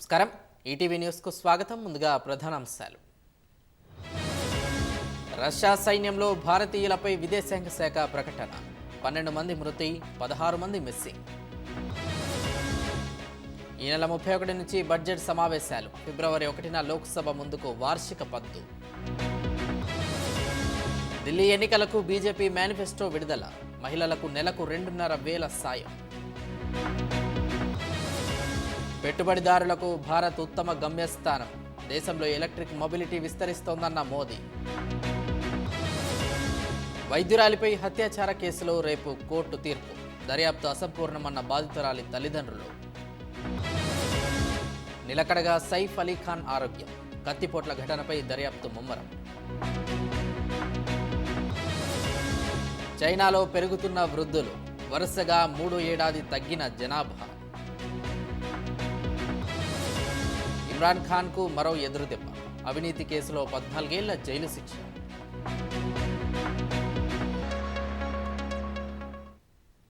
నమస్కారం. ఈటీవీ న్యూస్కు స్వాగతం. ముందుగా ప్రధానాంశాలు. రష్యా సైన్యంలో భారతీయులపై విదేశాంగ శాఖ ప్రకటన. 12 మంది మృతి, 16 మంది మిస్సింగ్. ఈ నెల 31 నుంచి బడ్జెట్ సమావేశాలు. ఫిబ్రవరి 1న లోక్సభ ముందుకు వార్షిక పద్దు. ఢిల్లీ ఎన్నికలకు బీజేపీ మేనిఫెస్టో విడుదల. మహిళలకు నెలకు 2,500 సాయం. పెట్టుబడిదారులకు భారత్ ఉత్తమ గమ్యస్థానం. దేశంలో ఎలక్ట్రిక్ మొబిలిటీ విస్తరిస్తోందన్న మోదీ. వైద్యురాలిపై అత్యాచార కేసులో రేపు కోర్టు తీర్పు. దర్యాప్తు అసంపూర్ణమన్న బాధితురాలి తల్లిదండ్రులు. నిలకడగా సైఫ్ అలీఖాన్ ఆరోగ్యం. కత్తిపోట్ల ఘటనపై దర్యాప్తు ముమ్మరం. చైనాలో పెరుగుతున్న వృద్ధులు. వరుసగా 3 ఏడాది తగ్గిన జనాభా. ఇమ్రాన్ ఖాన్కు మరో ఎదురుదెబ్బ. అవినీతి కేసులో 14 ఏళ్ల జైలు శిక్ష.